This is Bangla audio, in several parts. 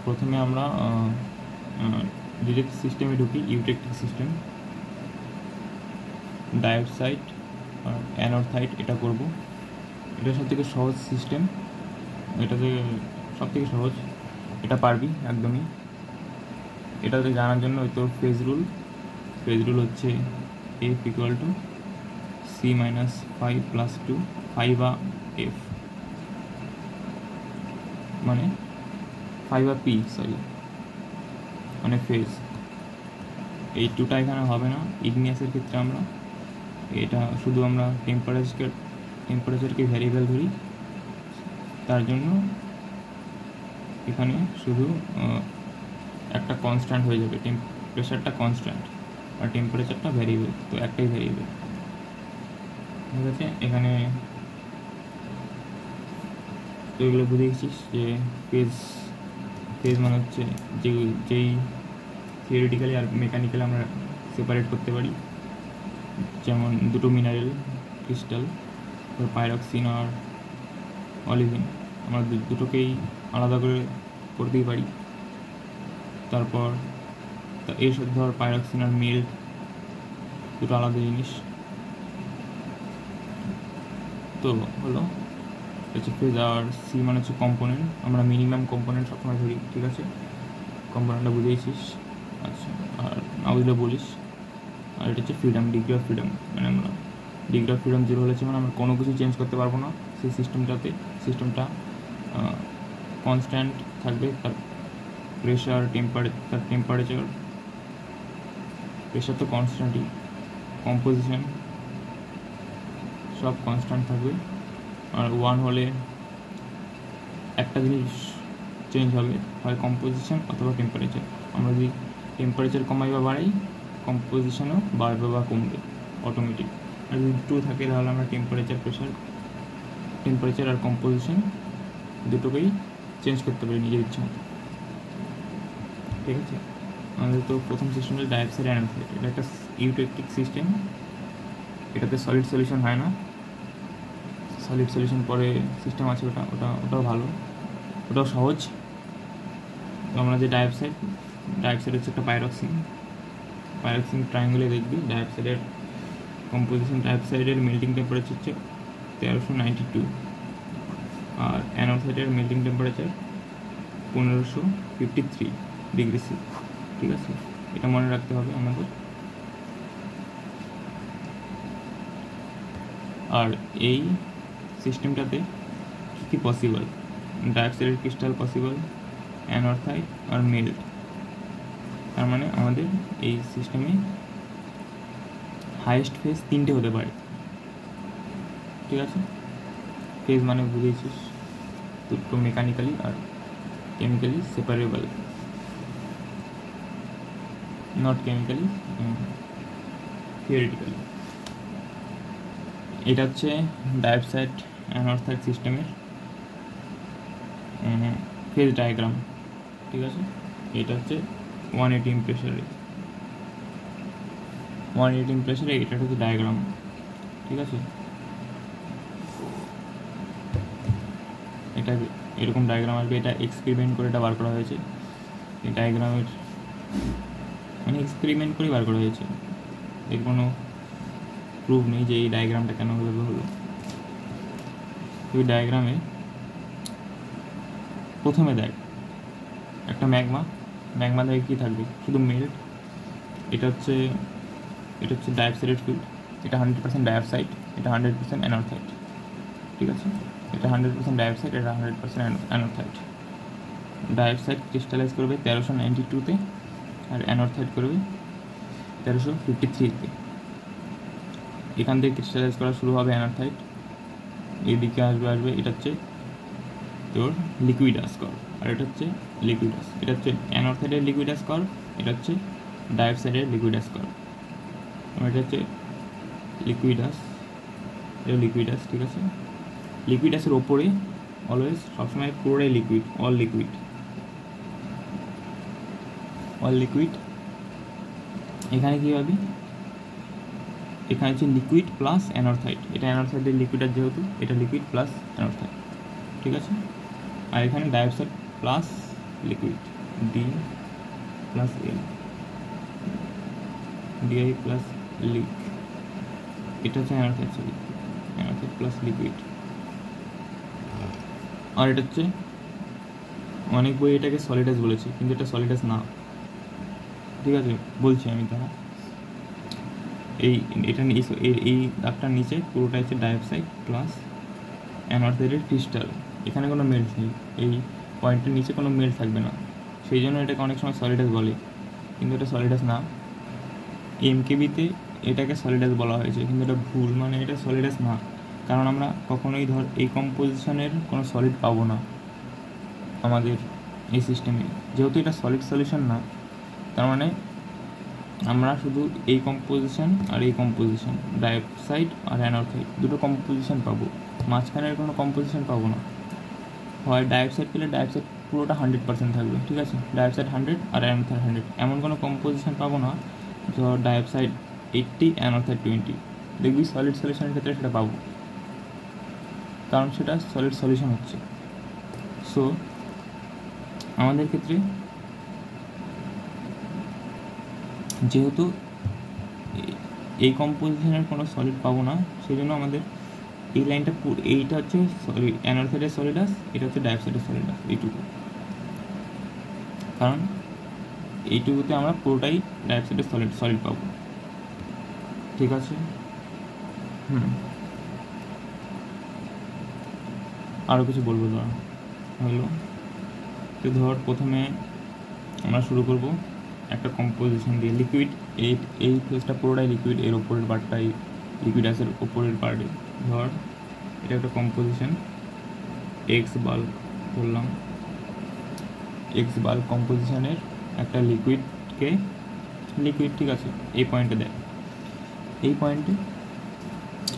প্রথমে আমরা ডিরেক্ট সিস্টেমে ঢুকি, ইউটেকটিক সিস্টেম, ডাইঅক্সাইড আর অ্যানোথাইট এটা করব। এটা সবথেকে সহজ সিস্টেম, এটাতে সবথেকে সহজ, এটা পারবি একদমই। এটাতে জানার জন্য ওই তোর ফেজ রুল হচ্ছে F = C - 5 + 2, 5 বা F মানে 5 বা P, সরি, মানে ফেজ। এই টুটা এখানে হবে না ইগনিয়াসের ক্ষেত্রে। আমরা এটা শুধু আমরা টেম্পারেচারকে ভ্যারিয়েবল ধরি, তার জন্য এখানে শুধু একটা কনস্ট্যান্ট হয়ে যাবে, প্রেশারটা কনস্ট্যান্ট আর টেম্পারেচারটা ভ্যারিয়েবল, তো একটাই ভ্যারিয়েবল। ঠিক আছে, এখানে তো এগুলো বুঝে গেছিস যে ফেজ মানে হচ্ছে যেই থিওরিটিক্যালি আর মেকানিক্যালি আমরা সেপারেট করতে পারি। যেমন দুটো মিনারেল ক্রিস্টাল, পাইরক্সিন আর অলিভিন, আমরা দুটোকেই আলাদা করে করতেই পারি। তারপর এর সাথে ধর পাইরক্সিন আর মেল্ট, দুটো আলাদা জিনিস। তো হলো হচ্ছে ফেজ। আর সি মানে হচ্ছে কম্পোনেন্ট, আমরা মিনিমাম কম্পোনেন্ট সবসময় ধরি। ঠিক আছে, কম্পোনেন্টটা বুঝেছিস? আচ্ছা, আর না বুঝলে বলিস। আর এটা হচ্ছে ফ্রিডম, ডিগ্রি অফ ফ্রিডম, মানে আমরা ডিগ্রি অফ ফ্রিডম 0 হলেছে মানে আমরা কোনো কিছু চেঞ্জ করতে পারবো না সেই সিস্টেমটা কনস্ট্যান্ট থাকবে। তার প্রেশার, টেম্পারেচার, প্রেশার তো কনস্ট্যান্টই, কম্পোজিশন সব কনস্ট্যান্ট থাকবে। আর 1 হলে একটা জিনিস চেঞ্জ হবে, হয় কম্পোজিশন অথবা টেম্পারেচার। আমরা যদি টেম্পারেচার কমাই বা বাড়াই, কম্পোজিশনও বাড়বে বা কমবে অটোমেটিক। আর যদি 2 থাকে তাহলে আমরা টেম্পারেচার আর কম্পোজিশন দুটোকেই চেঞ্জ করতে পারি নিজের ইচ্ছা মতো। ঠিক আছে, আমাদের তো প্রথম সিস্টেমটা ডাইঅক্সাইড অ্যানোথাইড, এটা একটা ইউটেকটিক সিস্টেম। এটাতে সলিড সলিউশন হয় না, সলিড সলিউশন পরে সিস্টেম আছে, ওটাও ভালো, ওটাও সহজ। তো আমরা যে ডাইঅক্সাইড হচ্ছে একটা পাইরক্সিন ট্রায়াঙ্গেলে দেখবি ডাইঅক্সাইডের কম্পোজিশন। ডাইঅক্সাইডের মেল্টিং টেম্পারেচার হচ্ছে 1392, আর অ্যানোথাইডের মেল্টিং টেম্পারেচার 1553 ডিগ্রি সি। ঠিক আছে, এটা মনে রাখতে হবে আমাদের। আর এই সিস্টেমটাতে কী কী পসিবল, ডাইঅক্সাইডের ক্রিস্টাল পসিবল, অ্যানোথাইড আর মেল্ট। তার মানে আমাদের এই সিস্টেমে হাইয়েস্ট ফেজ 3টে হতে পারে। ঠিক আছে, ফেজ মানে বুঝেছিস, দুটো মেকানিক্যালি আর chemically separable, not chemically, theoretically. এটা হচ্ছে ডাইঅক্সাইড অ্যানোথাইড সিস্টেমের ফেজ ডায়াগ্রাম। ঠিক আছে, এটা হচ্ছে 180 প্রেশারে এটা হচ্ছে ডায়াগ্রাম। ঠিক আছে, এটা এরকম ডায়াগ্রাম আসবে। এটা এক্সপেরিমেন্ট করে এটা বার করা হয়েছে। এই ডায়াগ্রামের মানে এক্সপেরিমেন্ট করেই বার করা হয়েছে, এর কোনো প্রুফ নেই যে এই ডায়াগ্রামটা কেন হলো। ওই ডায়াগ্রামে প্রথমে দেখ একটা ম্যাগমা থেকে কী থাকবে, শুধু মেল্ট। এটা হচ্ছে ডাইঅক্সাইডের ফিল্ড, এটা 100% ডাইঅক্সাইড, এটা 100% অ্যানোথাইড। ঠিক আছে, এটা 100% ডাইঅক্সাইড, এটা 100% অ্যানোথাইড। ডাইঅক্সাইড ক্রিস্টালাইজ করবে 1392-তে, আর অ্যানোথাইড করবে 1353-তে। এখান থেকে ক্রিস্টালাইজ করা শুরু হবে অ্যানোথাইড, এইদিকে আসবে। এটা হচ্ছে তোর লিকুইডাস কার্ভ, আর এটা হচ্ছে লিকুইডাস। এটা হচ্ছে অ্যানোথাইডের লিকুইডাস কার্ভ, এটা হচ্ছে ডাইঅক্সাইডের লিকুইডাস কার্ভ। এটা হচ্ছে লিকুইডাস, এটা লিকুইডাস। ঠিক আছে, লিকুইডাসের ওপরে অলওয়েজ সবসময় পুরোটাই লিকুইড, অল লিকুইড। এখানে কী হবে, এখানে হচ্ছে লিকুইড প্লাস অ্যানোথাইড, এটা অ্যানোথাইডের লিকুইডার যেহেতু, এটা লিকুইড প্লাস অ্যানোথাইড। ঠিক আছে, আর এখানে dioxide plus liquid, D plus L, DI plus liq, এটা হচ্ছে অ্যানাথ্রাইট সলিড, অ্যানাথ্রাইট প্লাস লিকুইড। আর এটা হচ্ছে অনেক বই এটাকে সলিডাস বলেছে, কিন্তু এটা সলিডাস না, ঠিক আছে, বলছি আমি তারা। এটা এই দাগটার নিচে পুরোটা হচ্ছে ডাইঅক্সাইড প্লাস অ্যানাথ্রাইটের ক্রিস্টাল, এখানে কোনো মেল্ট নেই, এই পয়েন্টের নিচে কোনো মেল্ট থাকবে না, সেই জন্য এটাকে অনেক সময় সলিডাস বলে, কিন্তু এটা সলিডাস না। এমকেবিতে এটাকে সলিডাস বলা হয়েছে, কিন্তু এটা ভুল, মানে এটা সলিডাস না, কারণ আমরা কখনোই ধর এই কম্পোজিশনের কোনো সলিড পাবো না আমাদের এই সিস্টেমে, যেহেতু এটা সলিড সলিউশন না, তার মানে আমরা শুধু এই কম্পোজিশন আর এই কম্পোজিশন, ডাইঅক্সাইড আর অ্যানাথ্রাইট দুটো কম্পোজিশন পাবো, মাঝখানের কোনো কম্পোজিশন পাবো না। হয় ডাইঅক্সাইড পেলে ডাইঅক্সাইড পুরোটা 100% থাকবে, ঠিক আছে, ডাইঅক্সাইড 100 আর অ্যানাথ্রাইট 100, এমন কোনো কম্পোজিশন পাবো না ধর ডাইঅক্সাইড 80 অ্যানাথ্রাইট 20, দেখবি সলিড সলিউশনের ক্ষেত্রে সেটা পাবো, কারণ সেটা সলিড সলিউশন হচ্ছে। সো আমাদের ক্ষেত্রে যেহেতু এই কম্পোজিশনের কোনো সলিড পাবো না, সেই জন্য আমাদের এই লাইনটা এইটা হচ্ছে অ্যানাথ্রাইটের সলিডাস, এটা হচ্ছে ডাইঅক্সাইডের সলিডাস, এইটুকু, কারণ এইটুকুতে আমরা পুরোটাই ডাইঅক্সাইডের সলিড পাবো, ঠিক আছে। আরও কিছু বলবো ধর হলো, তো ধর প্রথমে আমরা শুরু করব একটা কম্পোজিশন দিয়ে, লিকুইড, এই ফেজটা পুরোটাই লিকুইড, এর ওপরের পার্টটাই লিকুইড অ্যাসের ওপরের পার্টে, ধর এটা একটা কম্পোজিশন, এক্স বাল্ক বললাম, এক্স বাল্ক কম্পোজিশনের একটা লিকুইডকে, লিকুইড, ঠিক আছে, এই পয়েন্টে দেখ, এই পয়েন্টে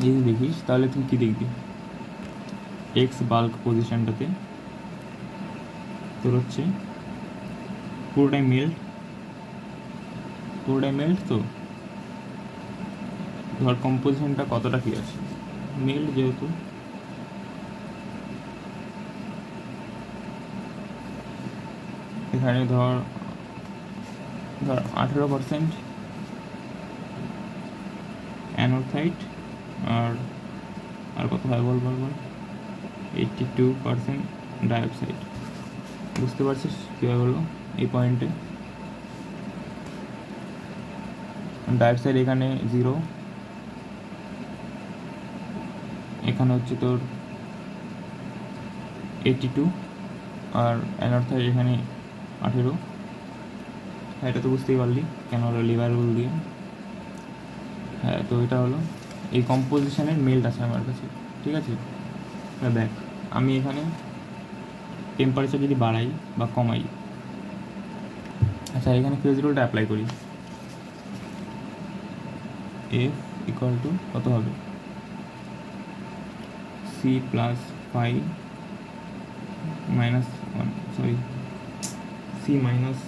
যদি দেখিস তাহলে তুই কী দেখবি, এক্স বাল্ক পজিশনটাতে তোর হচ্ছে পুরোটাই মেল্ট, তো ধর কম্পোজিশনটা কতটা কি আছে মেল্ট, যেহেতু এখানে ধর 18% অ্যানাথ্রাইট আর কত হয় বল 82% ডাইঅক্সাইড, বুঝতে পারছিস কীভাবে হলো এই পয়েন্টে, ডাইঅক্সাইড এখানে 0, এখানে হচ্ছে তোর 82, আর অ্যানাথ্রাইট এখানে 18, এটা তো বুঝতেই পারলি কেন হলো, লিভার রুল দিয়ে। হ্যাঁ, তো এটা হলো এই কম্পোজিশনের মেল্ট আছে আমার কাছে, ঠিক আছে। দেখ আমি এখানে টেম্পারেচার যদি বাড়াই বা কমাই, আচ্ছা এখানে ফেজ রুলটা অ্যাপ্লাই করি, এফ ইকুয়াল টু কত হবে, C plus 5 minus 1, sorry C minus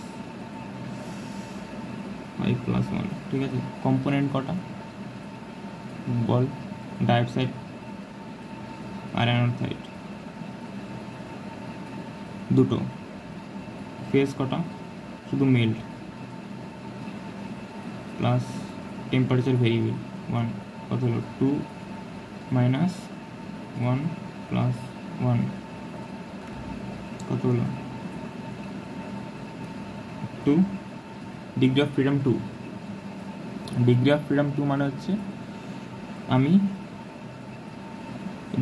5 plus 1, ঠিক আছে। কম্পোনেন্ট কটা বল, ডাইঅক্সাইড আর অ্যানাথ্রাইট দুটো, ফেজ কটা, শুধু মেল্ট প্লাস টেম্পারেচার ভেরিয়েবল 1, কত হলো 2 মাইনাস 1 প্লাস 1, কত হলো 2, degree of freedom 2, degree of freedom 2 মানে হচ্ছে আমি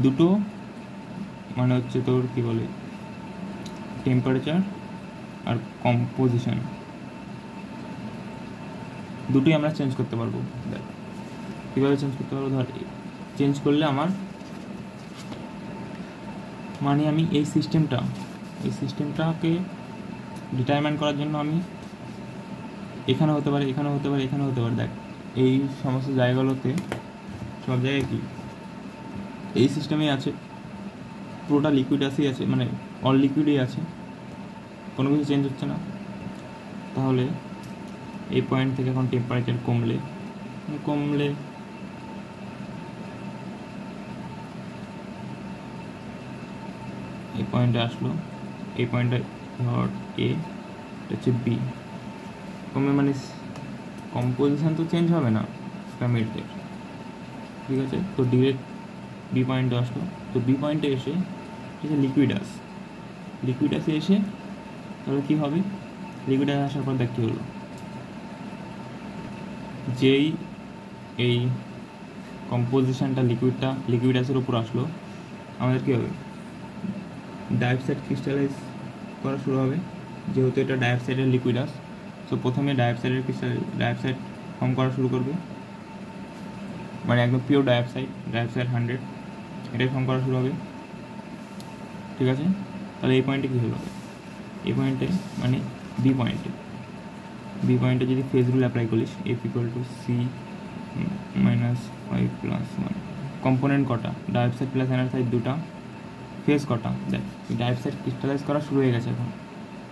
দুটো, মানে হচ্ছে তোর কী বলে, টেম্পারেচার আর কম্পোজিশন দুটোই আমরা চেঞ্জ করতে পারবো। দেখ কীভাবে চেঞ্জ করতে পারবো, ধর চেঞ্জ করলে আমার মানে আমি এই সিস্টেমটাকে ডিটারমাইন করার জন্য আমি এখানে হতে পারে, এখানে হতে পারে, এখানে হতে পারে। দেখ এই সমস্ত জায়গাগুলোতে সব জায়গায় কি এই সিস্টেমেই আছে, পুরোটা লিকুইড আসেই আছে, মানে অল লিকুইডই আছে, কোনো কিছু চেঞ্জ হচ্ছে না। তাহলে এই পয়েন্ট থেকে এখন টেম্পারেচার কমলে এই পয়েন্টে আসলো, এই পয়েন্টে ধর এ, এটা হচ্ছে বি, কমে মানে কম্পোজিশন তো চেঞ্জ হবে না মেল্টের, ঠিক আছে। তো ডিরেক্ট বি পয়েন্টে আসলো, তো বি পয়েন্টে এসে ঠিক আছে লিকুইডাসে এসে তাহলে কী হবে, লিকুইডাস আসার পর দেখ কী হলো, যেই এই কম্পোজিশনটা লিকুইডাসের উপর আসলো, আমাদের কী হবে, ডাইঅক্সাইড ক্রিস্টালাইজ করা শুরু হবে, যেহেতু এটা ডাইঅক্সাইডের লিকুইডাস। সো প্রথমে ডাইঅক্সাইড ফর্ম করা শুরু করবে, মানে একদম পিওর ডাইঅক্সাইড 100 এটাই ফর্ম করা শুরু হবে, ঠিক আছে। তাহলে এই পয়েন্টে কী হলো, এই পয়েন্টে মানে বি পয়েন্টে যদি ফেজ রুল অ্যাপ্লাই করিস, F = C - 5 + 1, কম্পোনেন্ট কটা, ডাইঅক্সাইড প্লাস অ্যানাথ্রাইড দুটা, ফেজ কটা, দেখ ডাইঅক্সাইড ক্রিস্টালাইজ করা শুরু হয়ে গেছে এখন,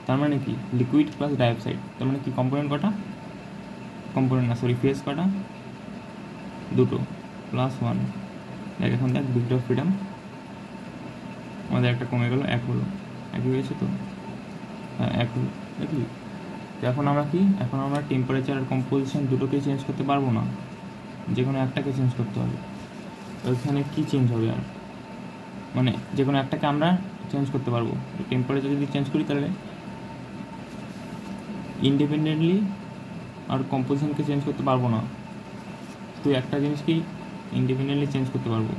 তার মানে কি লিকুইড প্লাস ডাইঅক্সাইড, তার মানে কি কম্পোনেন্ট কটা, ফেজ কটা, দুটো, +1। দেখ এখন দেখ ডিগ্রি অফ ফ্রিডম আমাদের একটা কমে গেল, 1 হলো, 1 হয়েছে তো, হ্যাঁ 1 হলো, দেখলি। তো এখন আমরা টেম্পারেচার আর কম্পোজিশন দুটোকেই চেঞ্জ করতে পারবো না, যে কোনো একটাকে চেঞ্জ করতে হবে। ওইখানে কী চেঞ্জ হবে আর, মানে যে কোনো একটাকে আমরা চেঞ্জ করতে পারবো। টেম্পারেচার যদি চেঞ্জ করি তাহলে ইন্ডিপেন্ডেন্টলি আর কম্পোজিশনকে চেঞ্জ করতে পারবো না, তো একটা জিনিসকেই ইন্ডিপেন্ডেন্টলি চেঞ্জ করতে পারবো,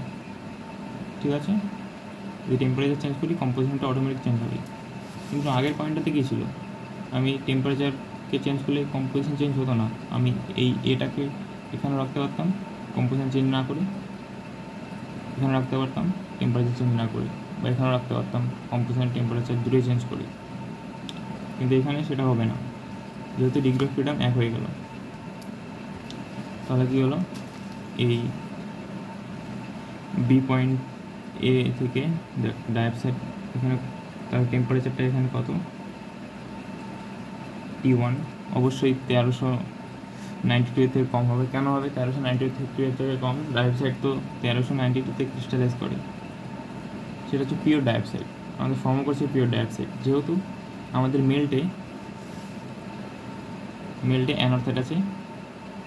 ঠিক আছে। যদি টেম্পারেচার চেঞ্জ করি কম্পোজিশনটা অটোমেটিক চেঞ্জ হবে, কিন্তু আগের পয়েন্টটাতে কী ছিল, আমি টেম্পারেচারকে চেঞ্জ করলে কম্পোজিশন চেঞ্জ হতো না, আমি এই এটাকে এখানে রাখতে পারতাম কম্পোজিশন চেঞ্জ না করে, এখানে রাখতে পারতাম টেম্পারেচার চেঞ্জ না করে, বা এখানেও রাখতে পারতাম কম্পোজিশন টেম্পারেচার দুটোই চেঞ্জ করে, কিন্তু এখানে সেটা হবে না, যেহেতু ডিগ্রি অফ ফ্রিডম 1 হয়ে গেল। তাহলে কী হলো, এই বি পয়েন্ট এ থেকে ডাইঅক্সাইড এখানে, তাহলে টেম্পারেচারটা এখানে কত, T1, অবশ্যই 1392 থেকে কম হবে। কেন হবে 1392 থেকে কম, ডাইঅক্সাইড তো 1392-তে ক্রিস্টালাইজ করে, সেটা হচ্ছে পিওর ডাইঅক্সাইড, আমাদের ফর্ম করছে পিওর ডাইঅক্সাইড, যেহেতু আমাদের মেল্টে অ্যানোথ্রাইড আছে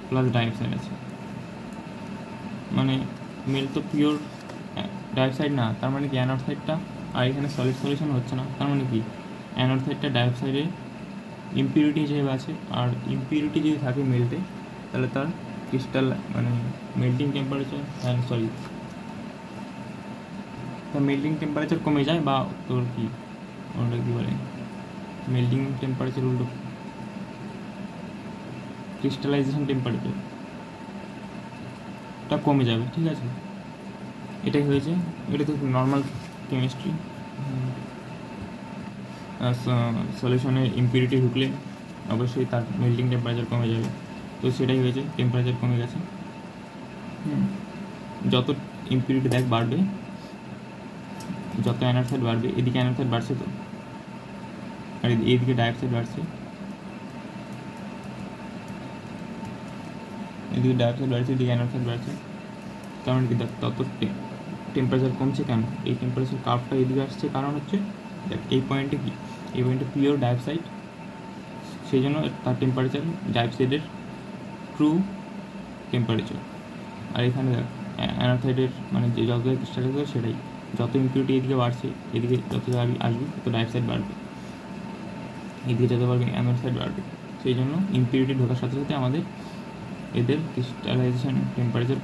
প্লাস ডাইঅক্সাইড আছে, মানে মেল্ট তো পিওর ডাইঅক্সাইড না, তার মানে কি অ্যানোথ্রাইডটা, আর এখানে সলিড সলিউশন হচ্ছে না, তার মানে কি অ্যানোথ্রাইডটা ডাইঅক্সাইডে ইম্পিউরিটি হিসেবে আছে, আর ইম্পিউরিটি যদি থাকে মেল্টে তাহলে তার ক্রিস্টাল মানে মেল্টিং টেম্পারেচার তার মেল্টিং টেম্পারেচার কমে যায়, বা তোর কি ওটা কী বলে মেল্টিং টেম্পারেচার উল্টো ক্রিস্টালাইজেশন টেম্পারেচারটা কমে যাবে, ঠিক আছে। এটাই হয়েছে, এটা তো নর্মাল কেমিস্ট্রি, সলিউশনে ইম্পিউরিটি ঢুকলে অবশ্যই তার মেল্টিং টেম্পারেচার কমে যাবে, তো সেটাই হয়েছে, টেম্পারেচার কমে গেছে। যত ইম্পিউরিটি দেখ বাড়বে, যত অ্যানোথ্রাইড বাড়বে, এদিকে অ্যানোথ্রাইড বাড়ছে তো, আর এদিকে ডাইঅক্সাইড বাড়ছে, এদিকে ডাইঅক্সাইড বাড়ছে, এদিকে অ্যানোথ্রাইড বাড়ছে, কারণ কি দেখ তত টেম্পারেচার কমছে কেন, এই টেম্পারেচার কার্ভটা এদিকে আসছে, কারণ হচ্ছে দেখ এই পয়েন্টে কি, এই পয়েন্টে পিওর ডাইঅক্সাইড, সেই জন্য তার টেম্পারেচার ডাইঅক্সাইডের ট্রু টেম্পারেচার, আর এখানে দেখ অ্যানোথ্রাইডের মানে যে যত ক্রিস্টালাইজ হবে সেটাই, যত ইম্পিউরিটি এদিকে বাড়ছে, এদিকে যত আসবে তত ডাইঅক্সাইড বাড়বে, এদিকে যত বাড়বে অ্যানোথ্রাইড বাড়বে, সেই জন্য ইম্পিউরিটি ঢোকার সাথে সাথে আমাদের এদের ক্রিস্টালাইজেশন টেম্পারেচার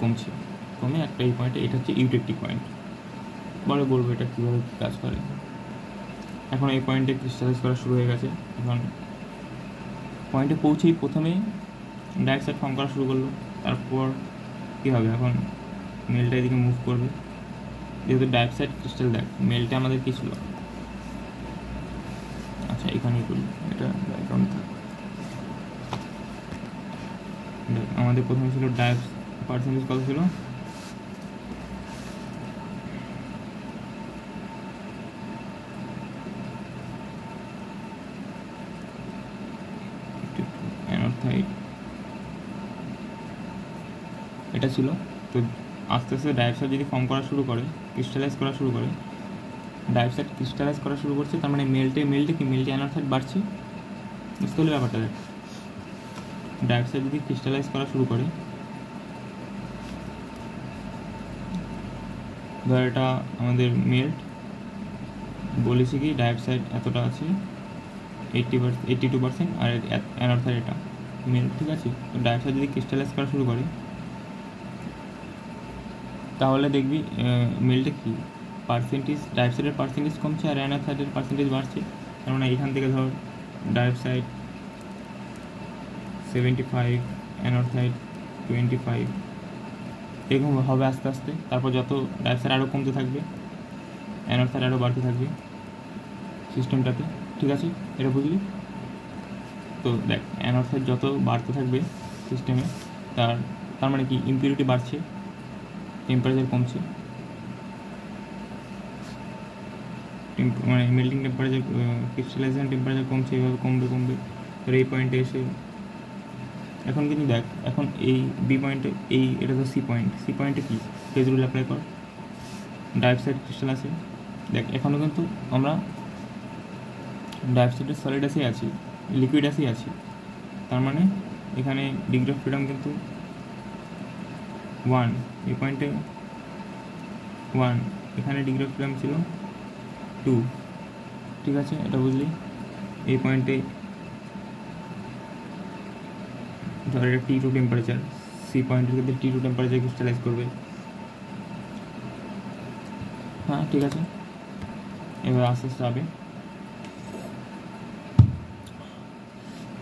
কমে একটা এই পয়েন্টে, এটা হচ্ছে ইউটেকটিক পয়েন্ট, পরে বলবো এটা কীভাবে কী কাজ করে। এখন এই পয়েন্টে ক্রিস্টালাইজ করা শুরু হয়ে গেছে, এখন পয়েন্টে পৌঁছেই প্রথমে ডাইঅক্সাইড ফর্ম করা শুরু করলো, তারপর কী হবে, এখন মেলটা এদিকে মুভ করবে, যেহেতু ডাইঅক্সাইড ক্রিস্টাল, দেখ মেলটা আমাদের কী ছিল, আচ্ছা এখানেই করি, এটা ব্যাকগ্রাউন্ড থাক, দেখ আমাদের প্রথমে ছিল পার্সেন্টেজ কত ছিল, এটা ছিল। তো আস্তে আস্তে ডাইঅক্সাইড যদি ফর্ম করা শুরু করে, ক্রিস্টালাইজ করা শুরু করে, ডাইঅক্সাইড ক্রিস্টালাইজ করা শুরু করছে, তার মানে মেল্টে অ্যানাথ্রাইট বাড়ছে। বুঝতে হলে ব্যাপারটা দেখ, ডাইঅক্সাইড যদি ক্রিস্টালাইজ করা শুরু করে, ধর এটা আমাদের মেল্ট বলেছি কি ডাইঅক্সাইড এতটা আছে 82%, আর অ্যানাথ্রাইট এটা মেল্ট, ঠিক আছে। তো ডাইঅক্সাইড যদি ক্রিস্টালাইজ করা শুরু করে তাহলে দেখবি মেল্টে কি পার্সেন্টেজ, ডাইঅক্সাইডের পার্সেন্টেজ কমছে আর অ্যানাথ্রাইটের পার্সেন্টেজ বাড়ছে। তার মানে এখান থেকে ধর ডাইঅক্সাইড 75, অ্যানাথ্রাইট 25, এরকম হবে আস্তে আস্তে। তারপর যত ডাইঅক্সাইড আরও কমতে থাকবে, অ্যানাথ্রাইট আরও বাড়তে থাকবে সিস্টেমটাতে, ঠিক আছে। এটা বুঝলি? তো দেখ, অ্যানাথ্রাইট যত বাড়তে থাকবে সিস্টেমে, তার মানে কি ইম্পিউরিটি বাড়ছে, টেম্পারেচার কমছে, মানে মেল্টিং টেম্পারেচার, ক্রিস্টালাইজেশন টেম্পারেচার কমছে, এইভাবে কমবে। তো এই পয়েন্টে এসে এখন কিন্তু দেখ, এখন এই বি পয়েন্টে, এটা তো সি পয়েন্টে কি ফেজ রুল অ্যাপ্লাই কর, ডাইঅক্সাইড ক্রিস্টাল আছে। দেখ এখনও কিন্তু আমরা ডাইঅক্সাইডের সলিড অ্যাসেই আছি, লিকুইড অ্যাসেই আছি। তার মানে এখানে ডিগ্রি অফ ফ্রিডম কিন্তু 1, এই পয়েন্টে 1, এখানে ডিগ্রি অফ ফ্রিডম ছিল 2, ঠিক আছে। এটা বুঝলি? এই পয়েন্টে ধর এটা T2 টেম্পারেচার, সি পয়েন্টের ক্ষেত্রে T2 টেম্পারেচার ক্রিস্টালাইজ করবে। হ্যাঁ, ঠিক আছে। এবার আস্তে আস্তে যাবে,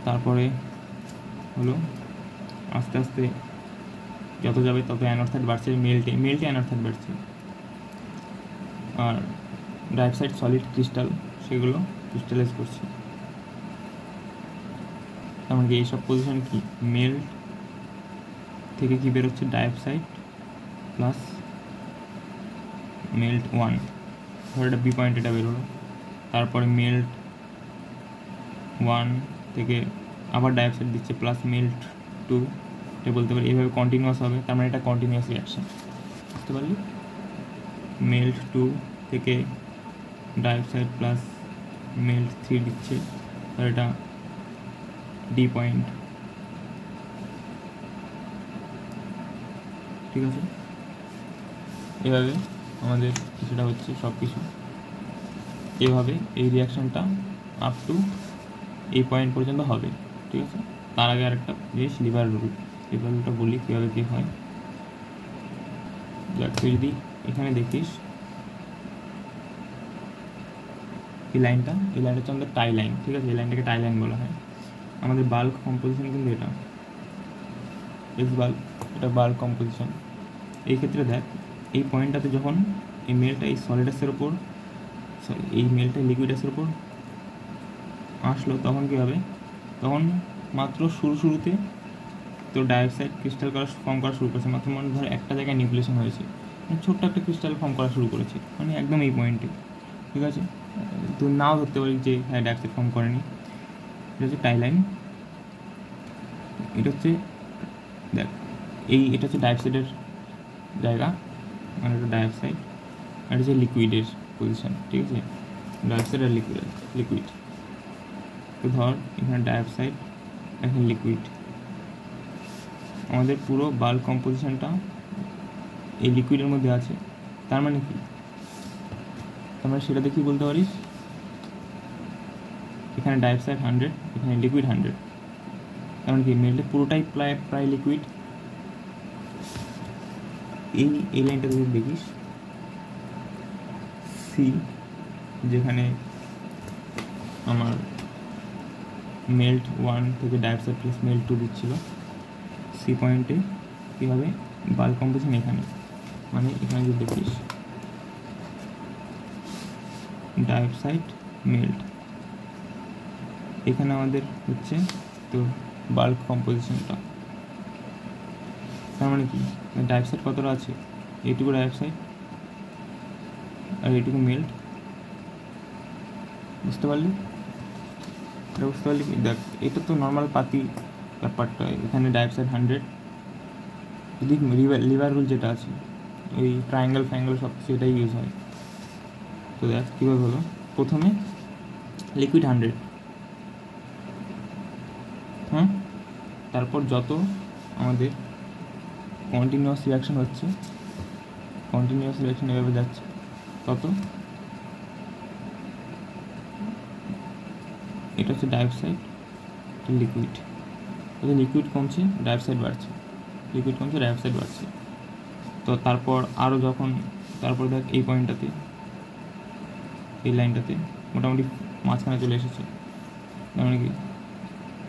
তারপরে হলো আস্তে আস্তে যত যাবে তত অ্যানাথ্রাইট বাড়ছে, মেল্টে অ্যানাথ্রাইট বাড়ছে, আর ডাইঅক্সাইড সলিড ক্রিস্টাল সেগুলো ক্রিস্টালাইজ করছে। এমনকি এইসব পজিশন কি মেল্ট থেকে কি বেরোচ্ছে, ডাইঅক্সাইড প্লাস মেল্ট 1, ধর এটা বি পয়েন্ট, এটা বেরোলো। তারপরে মেল্ট 1 থেকে আবার ডাইঅক্সাইড দিচ্ছে প্লাস মেল্ট 2, এটা বলতে পারি। এইভাবে কন্টিনিউয়াস হবে, তার মানে এটা কন্টিনিউয়াস রিয়াকশান, বুঝতে পারলি? মেল্ট 2 থেকে ডাইঅক্সাইড প্লাস মেল্ট 3 দিচ্ছে, আর এটা ডি পয়েন্ট, ঠিক আছে। এভাবে আমাদের কিছুটা হচ্ছে, সব কিছু এভাবে এই রিয়াকশানটা আপ টু এই পয়েন্ট পর্যন্ত হবে, ঠিক আছে। তার আগে আরেকটা জিনিস, লিভার রুলটা বলি কীভাবে কী হয়। দেখ, তুই যদি এখানে দেখিস এই লাইনটা হচ্ছে আমাদের টাই লাইন, ঠিক আছে। এই লাইনটাকে টাই লাইন বলা হয়। আমাদের বাল্ক কম্পোজিশন কিন্তু এটা এক্স বাল্ক, এটা বাল্ক কম্পোজিশন। এই ক্ষেত্রে দেখ, এই পয়েন্টটাতে যখন এই মেলটা এই সলিডাসের ওপর, এই মেলটা লিকুইডাসের ওপর আসলো, তখন কী হবে, তখন মাত্র শুরুতে তো ডাইঅক্সাইড ক্রিস্টাল ফর্ম করা শুরু করেছে, মাত্র মানে ধর একটা জায়গায় নিউক্লিয়েশন হয়েছে, মানে ছোট্ট একটা ক্রিস্টাল ফর্ম করা শুরু করেছে, মানে একদম এই পয়েন্টে, ঠিক আছে। তুই নাও ধরতে পারি যে হ্যাঁ ডাইঅক্সাইড ফর্ম করেনি। এটা হচ্ছে টাই লাইন, এটা হচ্ছে দেখ, এটা হচ্ছে ডাইঅক্সাইডের জায়গা, মানে এটা ডাইঅক্সাইড, আর এটা হচ্ছে লিকুইডের পজিশন, ঠিক আছে। ডাইঅক্সাইড আর লিকুইড, তো ধর এখানে ডাইঅক্সাইড, এখানে লিকুইড, আমাদের পুরো বাল্ক কম্পোজিশনটা এই লিকুইডের মধ্যে আছে। তার মানে কি, তার মানে সেটা দেখি বলতে পারিস, এখানে ডাইঅক্সাইড 100, এখানে লিকুইড 100, তার মানে কি মেলটা পুরোটাই প্রায় লিকুইড। এই লাইনটা যদি দেখিস, সি, যেখানে আমার মেল্ট 1 থেকে ডাইঅক্সাইড প্লাস মেল্ট 2 দিচ্ছিল, সি পয়েন্টে কী হবে, বাল্ক কম্পোজিশন এখানে, মানে এখানে যদি দেখিস ডাইঅক্সাইড মেল্ট, এখানে আমাদের হচ্ছে তো বাল্ক কম্পোজিশনটা। তার মানে কি, ডাইঅক্সাইড কতটা আছে, এইটুকু ডাইঅক্সাইড আর এইটুকু মেল্ট, বুঝতে পারলি? এটা বুঝতে পারলি কি? দেখ, এটা তো নর্মাল পাতি ব্যাপারটা, এখানে ডাইঅক্সাইড 100, যদি লিভার রুল যেটা আছে, ওই ট্রায়াঙ্গেল সব কিছু এটাই ইউজ হয়, তো দেখ কীভাবে হলো, প্রথমে লিকুইড 100, হ্যাঁ, তারপর যত আমাদের কন্টিনিউয়াস রিয়াকশান হচ্ছে, কন্টিনিউয়াস রিয়াকশান এভাবে যাচ্ছে, তত এটা হচ্ছে ডাইঅক্সাইড, লিকুইড, এটা লিকুইড কমছে, ডাইঅক্সাইড বাড়ছে, লিকুইড কমছে, ডাইঅক্সাইড বাড়ছে। তো তারপর আরও যখন, তারপর দেখ এই পয়েন্টটাতে, এই লাইনটাতে মোটামুটি মাঝখানে চলে এসেছে, তার মানে কি